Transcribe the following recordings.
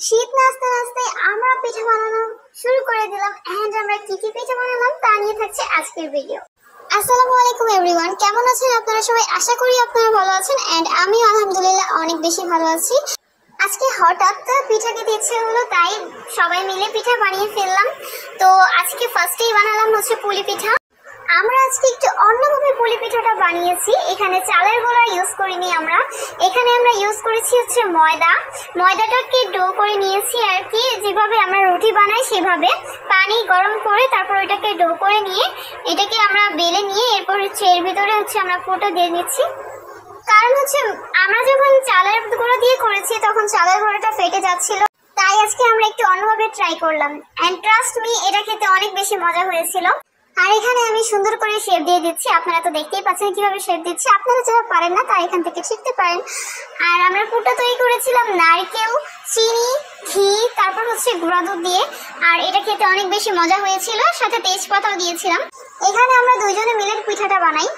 শীত নাচতে নাচতে আমরা পিঠা বানানো শুরু করে দিলাম। এন্ড আমরা কি কি পিঠা বানালাম তা নিয়ে থাকছে আজকের ভিডিও। আসসালামু আলাইকুম এভরিওয়ান, কেমন আছেন আপনারা সবাই? আশা করি আপনারা ভালো আছেন এন্ড আমি আলহামদুলিল্লাহ অনেক বেশি ভালো আছি। আজকে হঠাৎ পিঠা খেতে ইচ্ছে হলো, তাই সবাই মিলে পিঠা বানিয়ে ফেললাম। তো আজকে ফার্স্টেই বানালাম হচ্ছে পুলি পিঠা। আমরা আজকে একটু অন্যভাবে পুলি পিঠাটা বানিয়েছি। এখানে চালের গুঁড়া ইউজ করিনি আমরা, এখানে আমরা ইউজ করেছি হচ্ছে ময়দাটাকে ডো করে নিয়েছি আর কি, যেভাবে আমরা রুটি বানাই সেভাবে পানি গরম করে তারপর ওইটাকে ডো করে নিয়ে এটাকে আমরা বেলে নিয়ে এরপর হচ্ছে এর ভিতরে হচ্ছে আমরা পুরটা দিয়ে দিচ্ছি। কারণ হচ্ছে আমরা যখন চালের গুঁড়ো দিয়ে করেছি তখন চালের গুঁড়োটা ফেটে যাচ্ছিল, তাই আজকে আমরা একটু অন্যভাবে ট্রাই করলাম। এন্ড ট্রাস্ট মি, এটা খেতে অনেক বেশি মজা হয়েছিল। আর এখানে আমি সুন্দর করে শেপ দিয়ে দিচ্ছি, আপনারা তো দেখতেই পাচ্ছেন কিভাবে শেপ দিচ্ছি। আপনারা যারা পারেন না তারা এখান থেকে শিখতে পারেন। আর আমরা পুরটা তৈরি করেছিলাম নারকেল, চিনি, ঘি, তারপর হচ্ছে গুঁড়া দুধ দিয়ে। আর এটা খেতে অনেক বেশি মজা হয়েছিল, সাথে তেজপাতাও দিয়েছিলাম। এখানে আমরা দুইজনে মিলে পিঠাটা বানাই।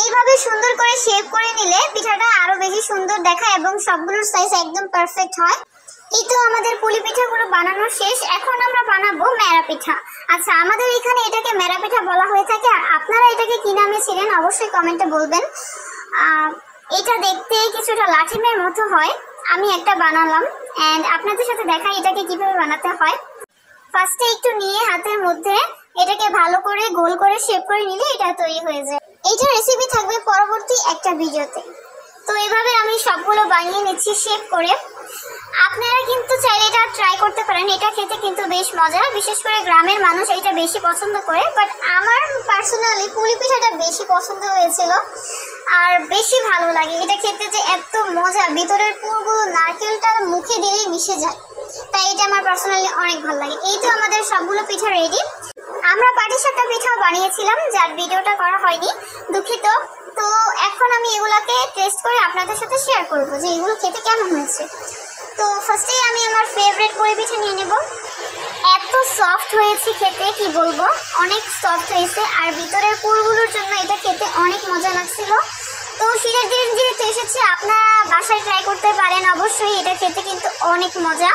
এইভাবে সুন্দর করে শেপ করে নিলে পিঠাটা আরো বেশি সুন্দর দেখায় এবং সবগুলোর সাইজ একদম পারফেক্ট হয়। এই তো আমাদের পুলি পিঠাগুলো বানানো শেষ, এখন আমরা বানাবো মেরা পিঠা। আচ্ছা, আমাদের এখানে এটাকে মেরা পিঠা বলা হয়ে থাকে, আর আপনারা এটাকে কি নামে ছিলেন অবশ্যই কমেন্টে বলবেন। এটা দেখতে কিছুটা লাঠিমের মতো হয়। আমি একটা বানালাম এন্ড আপনাদের সাথে দেখাই এটাকে কিভাবে বানাতে হয়। ফার্স্টে একটু নিয়ে হাতের মধ্যে এটাকে ভালো করে গোল করে শেপ করে নিলে এটা তৈরি হয়ে যায়। এইটার রেসিপি থাকবে পরবর্তী একটা ভিডিওতে। তো এইভাবে আমি সবগুলো বানিয়ে নিচ্ছি শেপ করে। আপনারা কিন্তু চাইলে এটা ট্রাই করতে পারেন, এটা খেতে কিন্তু বেশ মজা, বিশেষ করে গ্রামের মানুষ এটা বেশি পছন্দ করে। বাট আমার পার্সোনালি পুলি পিঠাটা বেশি পছন্দ হয়েছিল আর বেশি ভালো লাগে। এটা খেতে যে এত মজা, ভিতরের পুরগুলো নারকেলটা মুখে দিলেই মিশে যায়, তাই এটা আমার পার্সোনালি অনেক ভালো লাগে। এই তো আমাদের সবগুলো পিঠা রেডি। আমরা পাটিসাপটা পিঠাও বানিয়েছিলাম, যার ভিডিওটা করা হয়নি, দুঃখিত। তো এখন আমি এগুলাকে টেস্ট করে আপনাদের সাথে শেয়ার করবো যে এগুলো খেতে কেমন হয়েছে। তো ফার্স্টেই আমি আমার ফেভারিট পুলি পিঠা নিয়ে নেব। এত সফট হয়েছে খেতে, কি বলবো, অনেক সফট হয়েছে। আর ভিতরের পুরগুলোর জন্য এটা খেতে অনেক মজা লাগছিল। তো শীতের দিন যেহেতু এসেছে, আপনারা বাসায় ট্রাই করতে পারেন অবশ্যই, এটা খেতে কিন্তু অনেক মজা।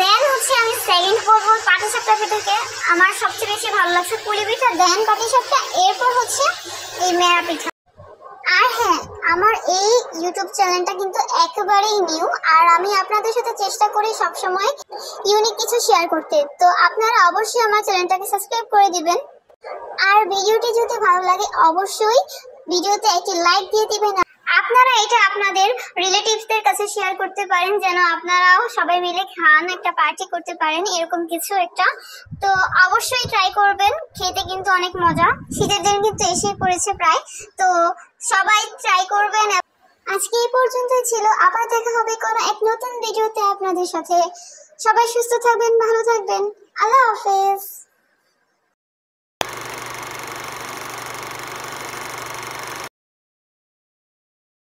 দেন হচ্ছে আমি সেকেন্ড করবো পাটিসাপটা পিঠাকে। আমার সবচেয়ে বেশি ভালো লাগছে পুলি পিঠা, দেন পাটিসাপটা, এরপর হচ্ছে এই মেরা পিঠা। আর হ্যাঁ, আমার এই ইউটিউব চ্যানেলটা কিন্তু একেবারেই নিউ, আর আমি আপনাদের সাথে চেষ্টা করি সবসময় ইউনিক কিছু শেয়ার করতে। তো আপনারা অবশ্যই আমার চ্যানেলটাকে সাবস্ক্রাইব করে দিবেন। আর ভিডিওটি যদি ভালো লাগে অবশ্যই ভিডিওতে একটি লাইক দিয়ে দিবেন। আপনারা এটা আপনাদের রিলেটিভসদের কাছে শেয়ার করতে পারেন, যেন আপনারাও সবাই মিলে খান, একটা পার্টি করতে পারেন, এরকম কিছু একটা। তো অবশ্যই ট্রাই করবেন, খেতে কিন্তু অনেক মজা। শীতের দিন কিন্তু এসে পড়েছে প্রায়, তো সবাই ট্রাই করবেন। আজকে এই পর্যন্তই ছিল, আবার দেখা হবে কোনো এক নতুন ভিডিওতে আপনাদের সাথে। সবাই সুস্থ থাকবেন, ভালো থাকবেন, আল্লাহ হাফেজ।